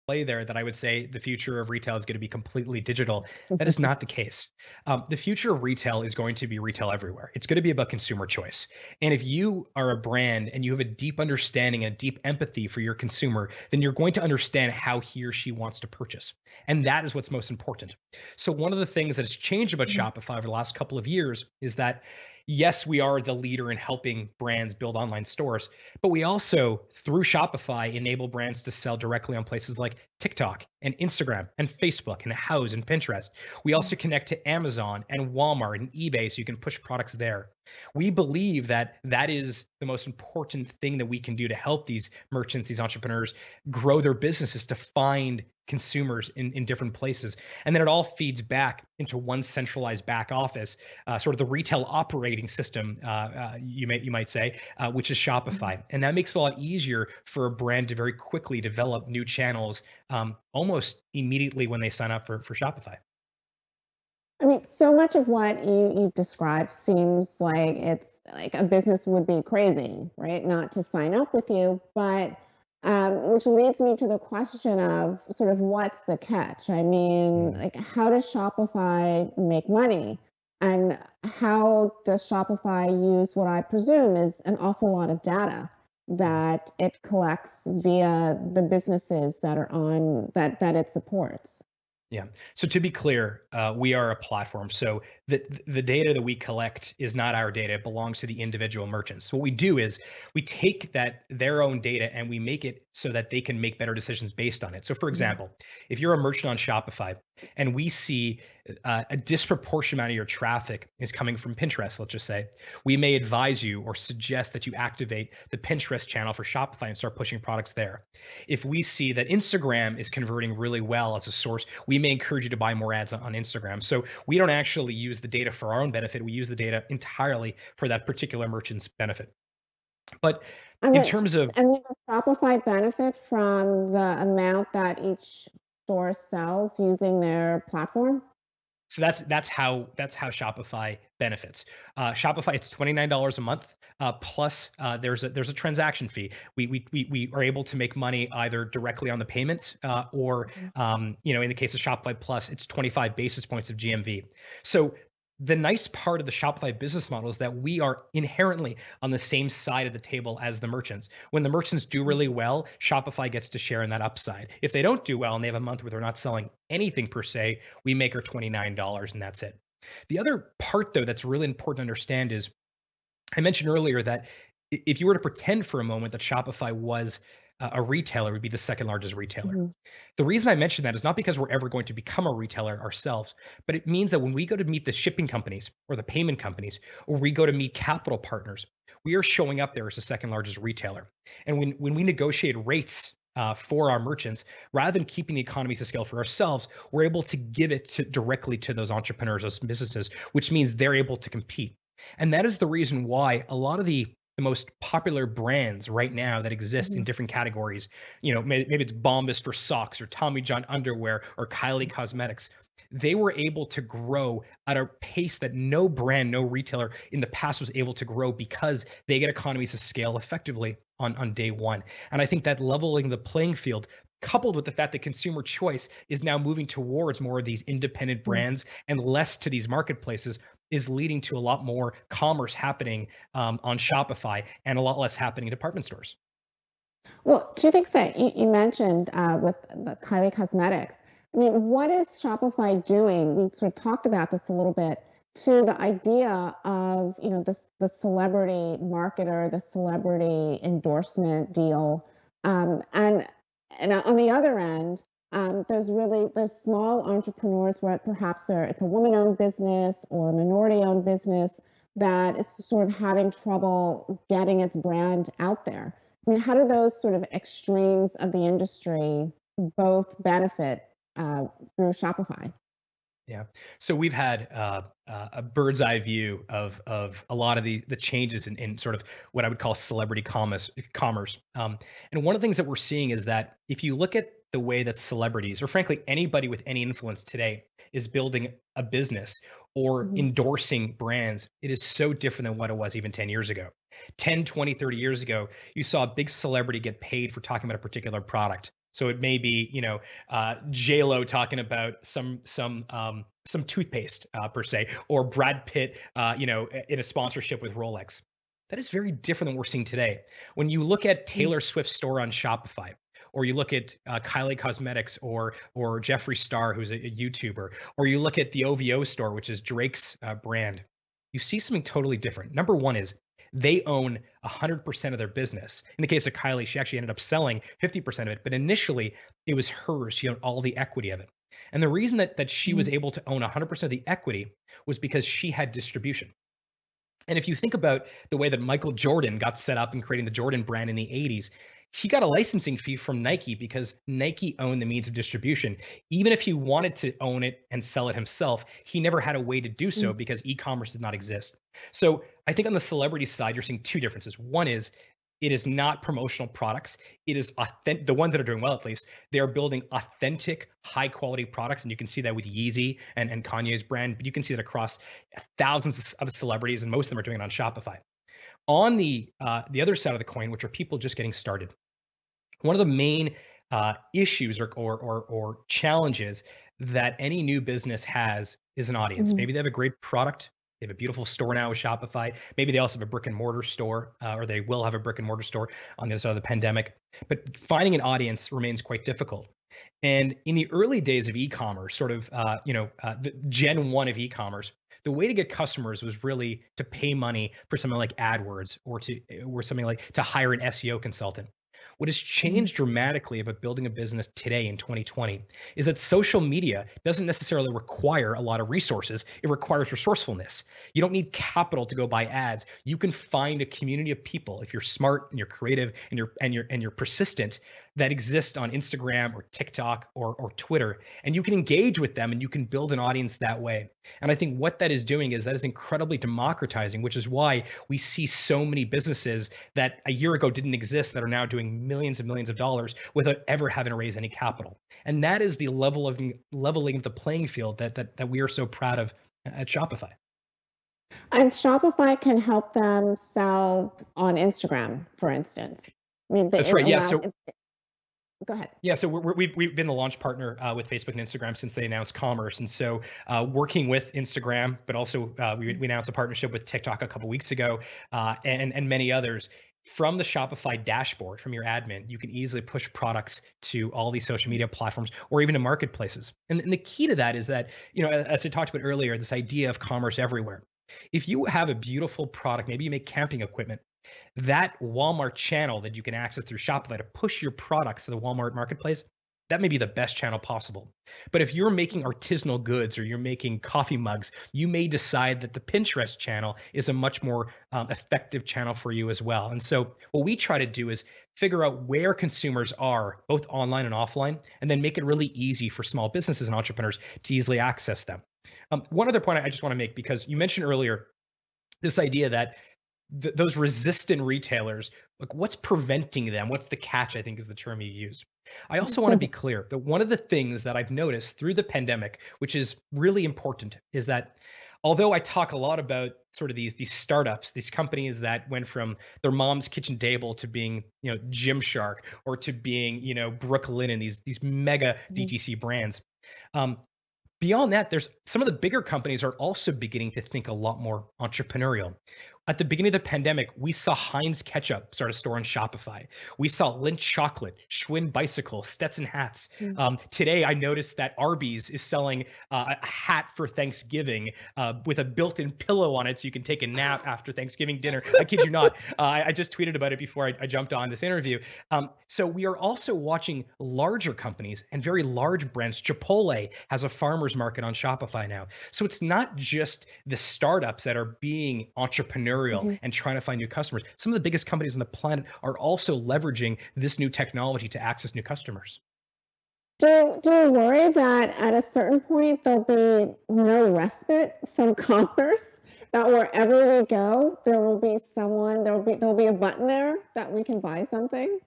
play there that I would say the future of retail is going to be completely digital. That is not the case. The future of retail is going to be retail everywhere. It's going to be about consumer choice. And if you are a brand and you have a deep understanding and a deep empathy for your consumer, then you're going to understand how he or she wants to purchase. And that is what's most important. So one of the things that has changed about Shopify over the last couple of years is that yes, we are the leader in helping brands build online stores, but we also, through Shopify, enable brands to sell directly on places like TikTok and Instagram and Facebook and Houzz and Pinterest. We also connect to Amazon and Walmart and eBay so you can push products there. We believe that that is the most important thing that we can do to help these merchants, these entrepreneurs grow their businesses to find consumers in different places. And then it all feeds back into one centralized back office, sort of the retail operating system, you might say, which is Shopify. And that makes it a lot easier for a brand to very quickly develop new channels almost immediately when they sign up for Shopify. I mean, so much of what you've described seems like it's like a business would be crazy, right? Not to sign up with you, but which leads me to the question of sort of what's the catch? I mean, Mm. like, how does Shopify make money? And how does Shopify use what I presume is an awful lot of data Yeah. that it collects via the businesses that are on that it supports? Yeah. So to be clear, we are a platform. So the data that we collect is not our data; it belongs to the individual merchants. So what we do is we take that their own data and we make it so that they can make better decisions based on it. So, for example, if you're a merchant on Shopify and we see a disproportionate amount of your traffic is coming from Pinterest, let's just say, we may advise you or suggest that you activate the Pinterest channel for Shopify and start pushing products there. If we see that Instagram is converting really well as a source, we may encourage you to buy more ads on Instagram. So we don't actually use the data for our own benefit. We use the data entirely for that particular merchant's benefit. But I in mean terms of I mean, does Shopify benefit from the amount that each store sells using their platform? So that's how Shopify benefits. Shopify, it's $29 a month, plus there's a transaction fee. We are able to make money either directly on the payments, or Mhm. in the case of Shopify Plus, it's 25 basis points of GMV. So the nice part of the Shopify business model is that we are inherently on the same side of the table as the merchants. When the merchants do really well, Shopify gets to share in that upside. If they don't do well and they have a month where they're not selling anything per se, we make our $29 and that's it. The other part, though, that's really important to understand is I mentioned earlier that if you were to pretend for a moment that Shopify was a retailer, it would be the second largest retailer. Mhm. The reason I mention that is not because we're ever going to become a retailer ourselves, but it means that when we go to meet the shipping companies or the payment companies, or we go to meet capital partners, we are showing up there as the second largest retailer. And when we negotiate rates for our merchants, rather than keeping the economies of scale for ourselves, we're able to give it directly to those entrepreneurs, those businesses, which means they're able to compete. And that is the reason why a lot of the most popular brands right now that exist in Mhm. different categories, maybe it's Bombas for socks or Tommy John underwear or Kylie Cosmetics. They were able to grow at a pace that no brand, no retailer in the past was able to grow because they get economies of scale effectively on day one. And I think that leveling the playing field, coupled with the fact that consumer choice is now moving towards more of these independent Mm. brands and less to these marketplaces, is leading to a lot more commerce happening on Shopify and a lot less happening in department stores. Well, two things that you mentioned with the Kylie Cosmetics. I mean, what is Shopify doing? We sort of talked about this a little bit to the idea of, the celebrity marketer, the celebrity endorsement deal, and on the other end, those small entrepreneurs where perhaps it's a woman-owned business or a minority-owned business that is sort of having trouble getting its brand out there. I mean, how do those sort of extremes of the industry both benefit through Shopify? Yeah. So we've had a bird's eye view of a lot of the changes in sort of what I would call celebrity commerce. And one of the things that we're seeing is that if you look at the way that celebrities, or frankly anybody with any influence today, is building a business or Mhm. endorsing brands, it is so different than what it was even 10 years ago. 10, 20, 30 years ago, you saw a big celebrity get paid for talking about a particular product. So it may be, J Lo talking about some toothpaste per se, or Brad Pitt, in a sponsorship with Rolex. That is very different than what we're seeing today. When you look at Mm. Taylor Swift's store on Shopify, or you look at Kylie Cosmetics, or Jeffree Star, who's a YouTuber, or you look at the OVO store, which is Drake's brand, you see something totally different. Number one is they own 100% of their business. In the case of Kylie, she actually ended up selling 50% of it, but initially it was hers. She owned all the equity of it. And the reason that she was Mhm. able to own 100% of the equity was because she had distribution. And if you think about the way that Michael Jordan got set up in creating the Jordan brand in the 80s, he got a licensing fee from Nike because Nike owned the means of distribution. Even if he wanted to own it and sell it himself, he never had a way to do so Mm. because e-commerce did not exist. So I think on the celebrity side, you're seeing two differences. One is it is not promotional products. It is authentic. The ones that are doing well, at least, they are building authentic, high quality products. And you can see that with Yeezy and Kanye's brand, but you can see that across thousands of celebrities, and most of them are doing it on Shopify. On the other side of the coin, which are people just getting started, one of the main issues or challenges that any new business has is an audience. Mhm. Maybe they have a great product. They have a beautiful store now with Shopify. Maybe they also have a brick and mortar store, or they will have a brick and mortar store on the other side of the pandemic. But finding an audience remains quite difficult. And in the early days of e-commerce, sort of, the Gen 1 of e-commerce, the way to get customers was really to pay money for something like AdWords, or something like to hire an SEO consultant. What has Mhm. changed dramatically about building a business today in 2020 is that social media doesn't necessarily require a lot of resources. It requires resourcefulness. You don't need capital to go buy ads. You can find a community of people if you're smart and you're creative and you're persistent, that exist on Instagram or TikTok or Twitter, and you can engage with them and you can build an audience that way. And I think what that is doing is that is incredibly democratizing, which is why we see so many businesses that a year ago didn't exist that are now doing millions and millions of dollars without ever having to raise any capital. And that is the leveling of the playing field that we are so proud of at Shopify. And Shopify can help them sell on Instagram, for instance. I mean, That's it right. Yeah. allows. So Go ahead. Yeah, so we've been the launch partner with Facebook and Instagram since they announced commerce, and so working with Instagram, but also we announced a partnership with TikTok a couple weeks ago, and many others. From the Shopify dashboard, from your admin, you can easily push products to all these social media platforms or even to marketplaces. And the key to that is that, as I talked about earlier, this idea of commerce everywhere. If you have a beautiful product, maybe you make camping equipment, that Walmart channel that you can access through Shopify to push your products to the Walmart marketplace, that may be the best channel possible. But if you're making artisanal goods or you're making coffee mugs, you may decide that the Pinterest channel is a much more effective channel for you as well. And so, what we try to do is figure out where consumers are, both online and offline, and then make it really easy for small businesses and entrepreneurs to easily access them. One other point I just want to make, because you mentioned earlier this idea that those resistant retailers, like, what's preventing them? What's the catch? I think is the term you use. I also want to be clear that one of the things that I've noticed through the pandemic, which is really important, is that although I talk a lot about sort of these startups, these companies that went from their mom's kitchen table to being, Gymshark, or to being, Brooklinen, these mega Mhm. DTC brands. Um, Beyond that, there's some of the bigger companies are also beginning to think a lot more entrepreneurial. At the beginning of the pandemic, we saw Heinz Ketchup start a store on Shopify. We saw Lindt Chocolate, Schwinn Bicycle, Stetson hats. Mm. Today, I noticed that Arby's is selling a hat for Thanksgiving with a built-in pillow on it, so you can take a nap after Thanksgiving dinner. I kid you not. I just tweeted about it before I jumped on this interview. So we are also watching larger companies and very large brands. Chipotle has a farmer's market on Shopify now. So it's not just the startups that are being entrepreneurial Mhm. and trying to find new customers. Some of the biggest companies on the planet are also leveraging this new technology to access new customers. Do you worry that at a certain point there'll be no respite from commerce? That wherever we go, there will be someone, there'll be a button there that we can buy something?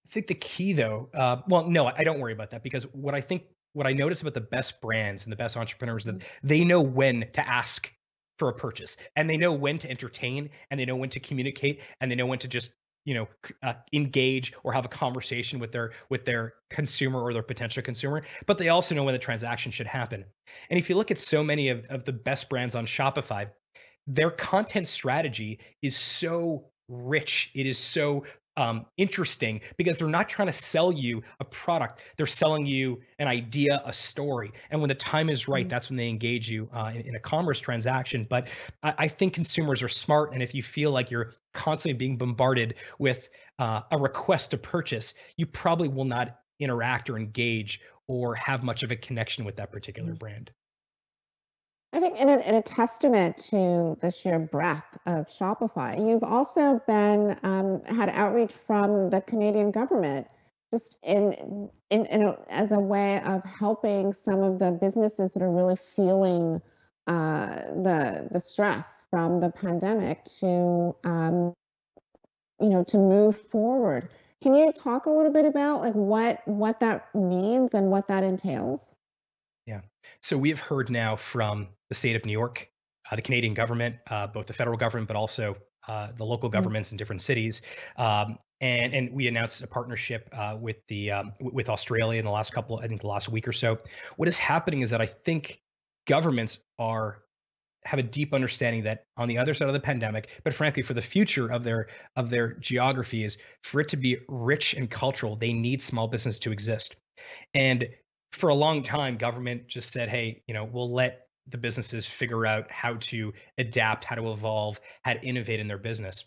I think the key, though, well, no, I don't worry about that, because what I notice about the best brands and the best entrepreneurs is Mm. that they know when to ask for a purchase, and they know when to entertain, and they know when to communicate, and they know when to just engage or have a conversation with their consumer or their potential consumer, but they also know when the transaction should happen. And if you look at so many of the best brands on Shopify, their content strategy is so rich. It is so interesting because they're not trying to sell you a product. They're selling you an idea, a story. And when the time is right, Mhm. that's when they engage you in a commerce transaction. But I think consumers are smart. And if you feel like you're constantly being bombarded with a request to purchase, you probably will not interact or engage or have much of a connection with that particular brand. I think in a testament to the sheer breadth of Shopify, you've also been had outreach from the Canadian government, just as a way of helping some of the businesses that are really feeling the stress from the pandemic to to move forward. Can you talk a little bit about like what that means and what that entails? Yeah. So we have heard now from the state of New York, the Canadian government, both the federal government, but also the local Mhm. governments in different cities. And we announced a partnership with Australia in the last couple, I think the last week or so. What is happening is that I think governments are have a deep understanding that on the other side of the pandemic, but frankly for the future of their geography is for it to be rich and cultural, they need small business to exist. And for a long time, government just said, hey, we'll let the businesses figure out how to adapt, how to evolve, how to innovate in their business.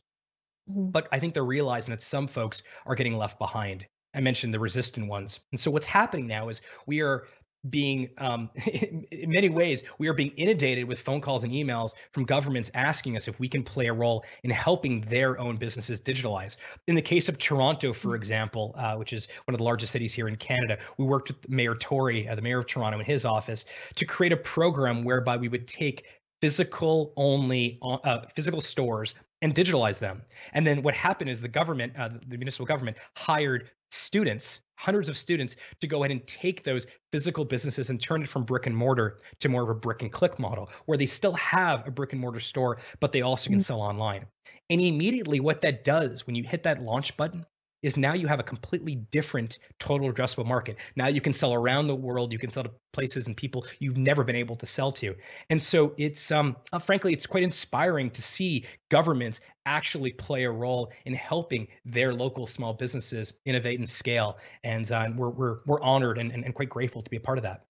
Mhm. But I think they're realizing that some folks are getting left behind. I mentioned the resistant ones. And so what's happening now is we are being, in many ways, we are being inundated with phone calls and emails from governments asking us if we can play a role in helping their own businesses digitalize. In the case of Toronto, for example, which is one of the largest cities here in Canada, we worked with Mayor Tory, the mayor of Toronto, in his office to create a program whereby we would take physical stores and digitalize them. And then what happened is the government, the municipal government, hired students, hundreds of students, to go ahead and take those physical businesses and turn it from brick and mortar to more of a brick and click model, where they still have a brick and mortar store, but they also can Mhm. sell online. And immediately, what that does when you hit that launch button is now you have a completely different total addressable market. Now you can sell around the world, you can sell to places and people you've never been able to sell to. And so it's frankly, it's quite inspiring to see governments actually play a role in helping their local small businesses innovate and scale. And we're honored and quite grateful to be a part of that.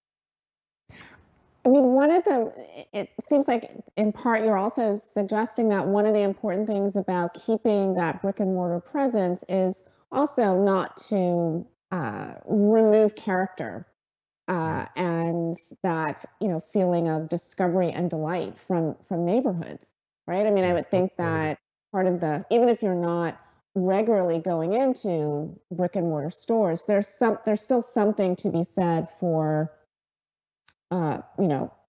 I mean, one of the it seems like in part you're also suggesting that one of the important things about keeping that brick and mortar presence is also not to remove character Mm, and that feeling of discovery and delight from neighborhoods, right? I mean, I yeah, would think totally. that part of the even if you're not regularly going into brick and mortar stores, there's still something to be said for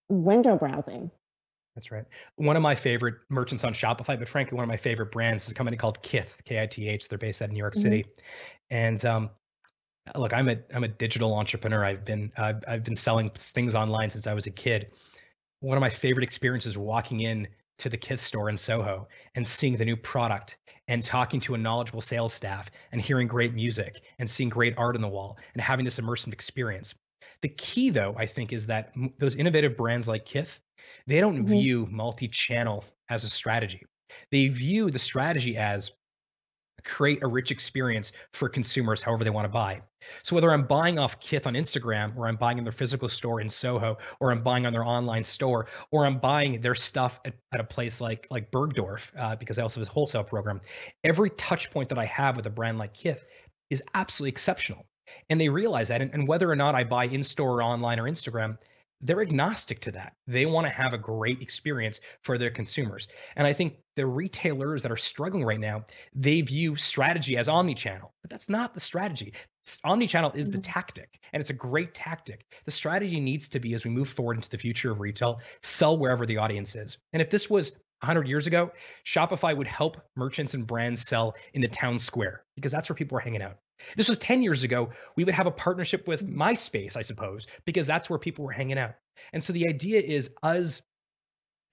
window browsing. That's right. One of my favorite merchants on Shopify, but frankly, one of my favorite brands is a company called Kith, Kith. They're based out of New York Mhm. City. And look, I'm a digital entrepreneur. I've been selling things online since I was a kid. One of my favorite experiences walking in to the Kith store in Soho and seeing the new product and talking to a knowledgeable sales staff and hearing great music and seeing great art on the wall and having this immersive experience. The key, though, I think, is that those innovative brands like Kith, they don't Mhm. view multi-channel as a strategy. They view the strategy as create a rich experience for consumers however they want to buy. So whether I'm buying off Kith on Instagram or I'm buying in their physical store in Soho or I'm buying on their online store or I'm buying their stuff at a place like Bergdorf because I also have a wholesale program, every touch point that I have with a brand like Kith is absolutely exceptional. And they realize that. And whether or not I buy in store or online or Instagram, they're agnostic to that. They want to have a great experience for their consumers. And I think the retailers that are struggling right now, they view strategy as omni-channel, but that's not the strategy. Omni-channel is the Mhm. tactic, and it's a great tactic. The strategy needs to be, as we move forward into the future of retail, sell wherever the audience is. And if this was 100 years ago, Shopify would help merchants and brands sell in the town square because that's where people were hanging out. If this was 10 years ago, we would have a partnership with MySpace, I suppose, because that's where people were hanging out. And so the idea is us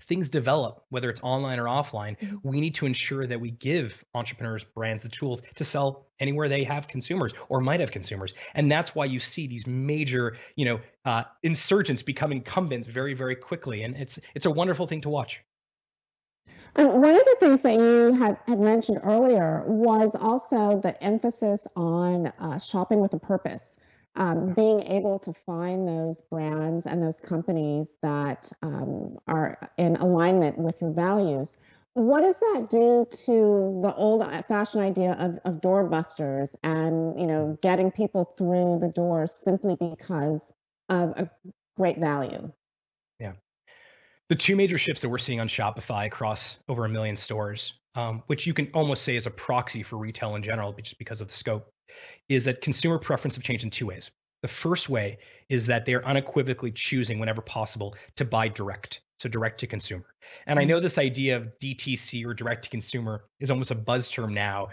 things develop, whether it's online or offline, Mhm. we need to ensure that we give entrepreneurs, brands the tools to sell anywhere they have consumers or might have consumers. And that's why you see these major, insurgents become incumbents very, very quickly. And it's a wonderful thing to watch. And one of the things that you had mentioned earlier was also the emphasis on shopping with a purpose, being able to find those brands and those companies that are in alignment with your values. What does that do to the old-fashioned idea of doorbusters and getting people through the door simply because of a great value? Yeah. The two major shifts that we're seeing on Shopify across over a million stores, which you can almost say is a proxy for retail in general, just because of the scope, is that consumer preference have changed in two ways. The first way is that they are unequivocally choosing, whenever possible, to buy direct, so direct to consumer. And I know this idea of DTC or direct to consumer is almost a buzz term now.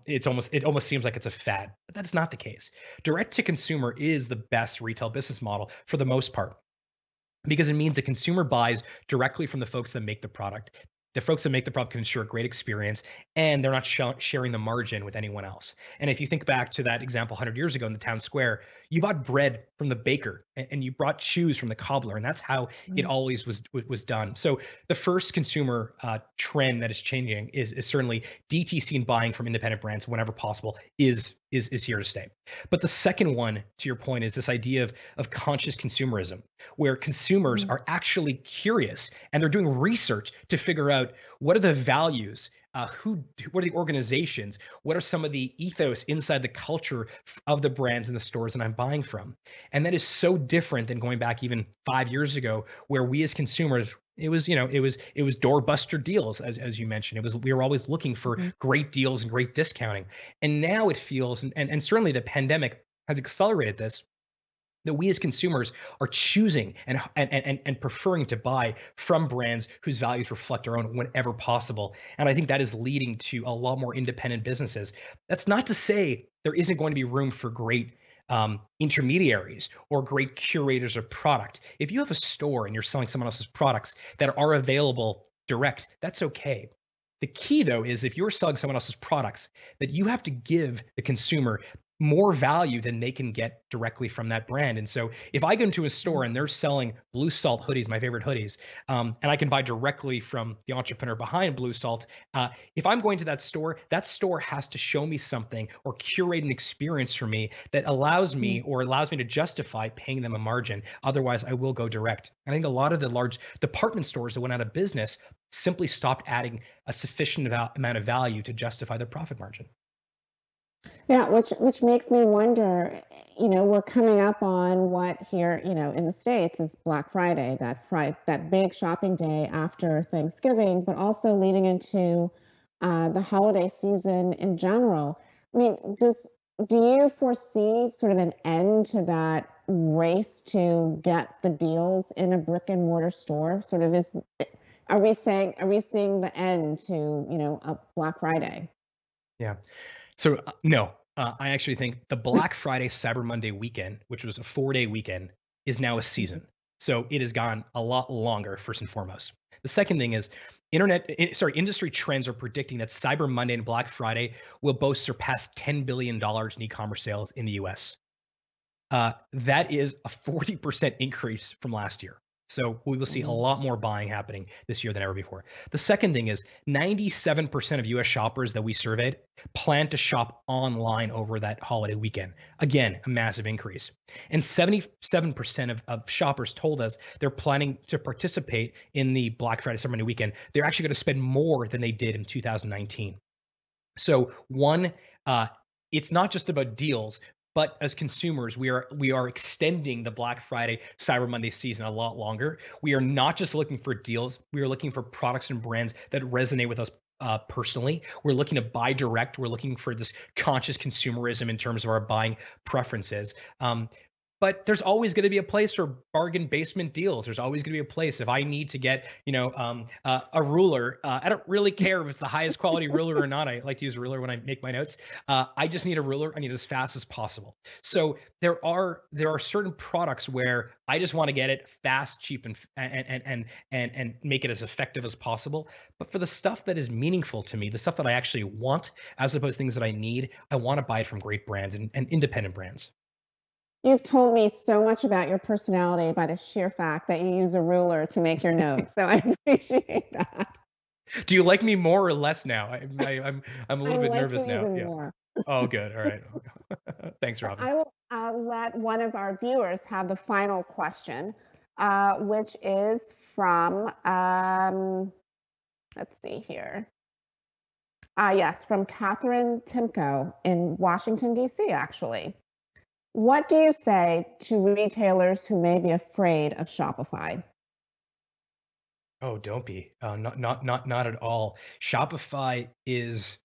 It almost seems like it's a fad, but that's not the case. Direct to consumer is the best retail business model for the most part, because it means the consumer buys directly from the folks that make the product. The folks that make the product can ensure a great experience, and they're not sharing the margin with anyone else. And if you think back to that example 100 years ago in the town square, you bought bread from the baker and you brought shoes from the cobbler, and that's how it Mm. always was done. So the first consumer trend that is changing is certainly DTC and buying from independent brands whenever possible is here to stay. But the second one, to your point, is this idea of conscious consumerism, where consumers Mhm. are actually curious and they're doing research to figure out what are the values, what are the organizations, what are some of the ethos inside the culture of the brands and the stores that I'm buying from. And that is so different than going back even 5 years ago, where we as consumers, it was doorbuster deals, as you mentioned. We were always looking for Mhm. great deals and great discounting. And now it feels, and certainly the pandemic has accelerated this, that we as consumers are choosing and preferring to buy from brands whose values reflect our own whenever possible. And I think that is leading to a lot more independent businesses. That's not to say there isn't going to be room for great intermediaries or great curators of product. If you have a store and you're selling someone else's products that are available direct, that's okay. The key, though, is if you're selling someone else's products, that you have to give the consumer more value than they can get directly from that brand. And so if I go into a store and they're selling Blue Salt hoodies, my favorite hoodies, and I can buy directly from the entrepreneur behind Blue Salt, if I'm going to that store has to show me something or curate an experience for me that Mhm. allows me to justify paying them a margin. Otherwise, I will go direct. I think a lot of the large department stores that went out of business simply stopped adding a sufficient amount of value to justify their profit margin. Yeah, which makes me wonder, we're coming up on what here, in the States is Black Friday, that big shopping day after Thanksgiving, but also leading into the holiday season in general. I mean, do you foresee sort of an end to that race to get the deals in a brick and mortar store? Sort of are we seeing the end to, a Black Friday? Yeah. So, no, I actually think the Black Friday, Cyber Monday weekend, which was a 4-day weekend, is now a Mhm. season. So it has gone a lot longer, first and foremost. The second thing is industry trends are predicting that Cyber Monday and Black Friday will both surpass $10 billion in e-commerce sales in the US. That is a 40% increase from last year. So we will see a Mhm. lot more buying happening this year than ever before. The second thing is 97% of US shoppers that we surveyed plan to shop online over that holiday weekend. Again, a massive increase. And 77% of shoppers told us they're planning to participate in the Black Friday Cyber Monday weekend. They're actually going to spend more than they did in 2019. So one, uh, it's not just about deals, but as consumers, we are extending the Black Friday, Cyber Monday season a lot longer. We are not just looking for deals; we are looking for products and brands that resonate with us personally. We're looking to buy direct. We're looking for this conscious consumerism in terms of our buying preferences. But there's always going to be a place for bargain basement deals. There's always going to be a place if I need to get, a ruler. I don't really care if it's the highest quality ruler or not. I like to use a ruler when I make my notes. I just need a ruler. I need it as fast as possible. So there are certain products where I just want to get it fast, cheap, and make it as effective as possible. But for the stuff that is meaningful to me, the stuff that I actually want, as opposed to things that I need, I want to buy it from great brands and independent brands. You've told me so much about your personality by the sheer fact that you use a ruler to make your notes. So I appreciate that. Do you like me more or less now? I'm a I little bit like you nervous now. even Yeah. more. Oh, good. All right. Thanks, So Robin. I will let one of our viewers have the final question, which is from, let's see here. Yes, from Catherine Timko in Washington, D.C., actually. What do you say to retailers who may be afraid of Shopify? Oh, don't be. Not at all. Shopify is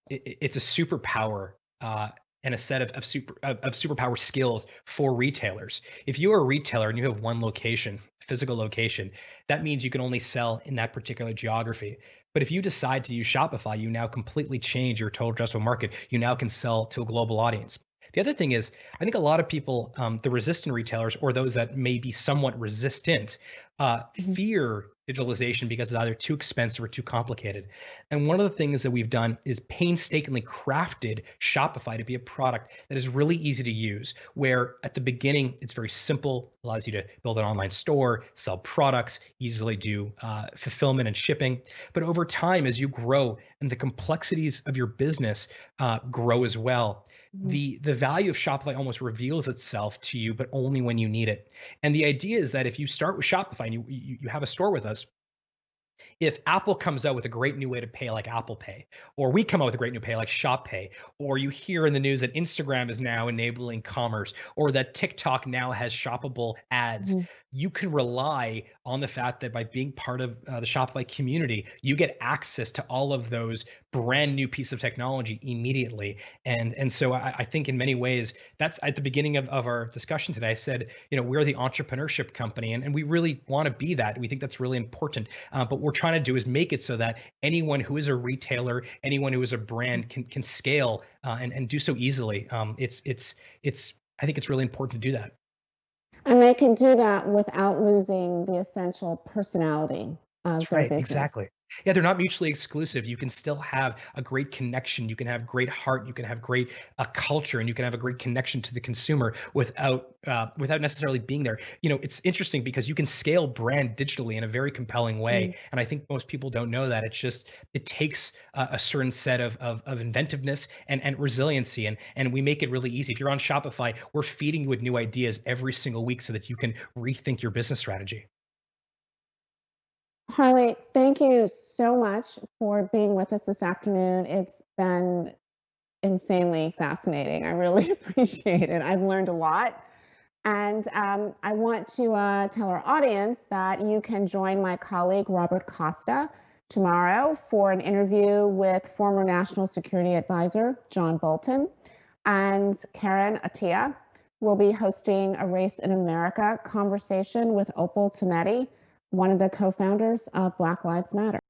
it's a superpower and a set of superpower skills for retailers. If you are a retailer and you have one location, physical location, that means you can only sell in that particular geography. But if you decide to use Shopify, you now completely change your total addressable market. You now can sell to a global audience. The other thing is, I think a lot of people, the resistant retailers or those that may be somewhat resistant, Mhm. fear digitalization because it's either too expensive or too complicated. And one of the things that we've done is painstakingly crafted Shopify to be a product that is really easy to use, where at the beginning, it's very simple, allows you to build an online store, sell products, easily do fulfillment and shipping. But over time, as you grow and the complexities of your business grow as well, Mhm. the value of Shopify almost reveals itself to you, but only when you need it. And the idea is that if you start with Shopify and you have a store with us, if Apple comes out with a great new way to pay like Apple Pay, or we come out with a great new pay like Shop Pay, or you hear in the news that Instagram is now enabling commerce, or that TikTok now has shoppable ads, Mhm. you can rely on the fact that by being part of the Shopify community, you get access to all of those brand new piece of technology immediately. And so I think in many ways, that's at the beginning of our discussion today. I said, we're the entrepreneurship company, and we really want to be that. We think that's really important. But what we're trying to do is make it so that anyone who is a retailer, anyone who is a brand can scale and do so easily. It's I think it's really important to do that. And they can do that without losing the essential personality of That's their right, business. exactly. Yeah, they're not mutually exclusive. You can still have a great connection. You can have great heart. You can have great culture, and you can have a great connection to the consumer without necessarily being there. It's interesting because you can scale brand digitally in a very compelling way, Mm. and I think most people don't know that. It takes a certain set of inventiveness and resiliency, and we make it really easy. If you're on Shopify, we're feeding you with new ideas every single week so that you can rethink your business strategy. Harley, thank you so much for being with us this afternoon. It's been insanely fascinating. I really appreciate it. I've learned a lot. And I want to tell our audience that you can join my colleague, Robert Costa, tomorrow for an interview with former National Security Advisor John Bolton. And Karen Attia will be hosting a Race in America conversation with Opal Tometi, one of the co founders of Black Lives Matter.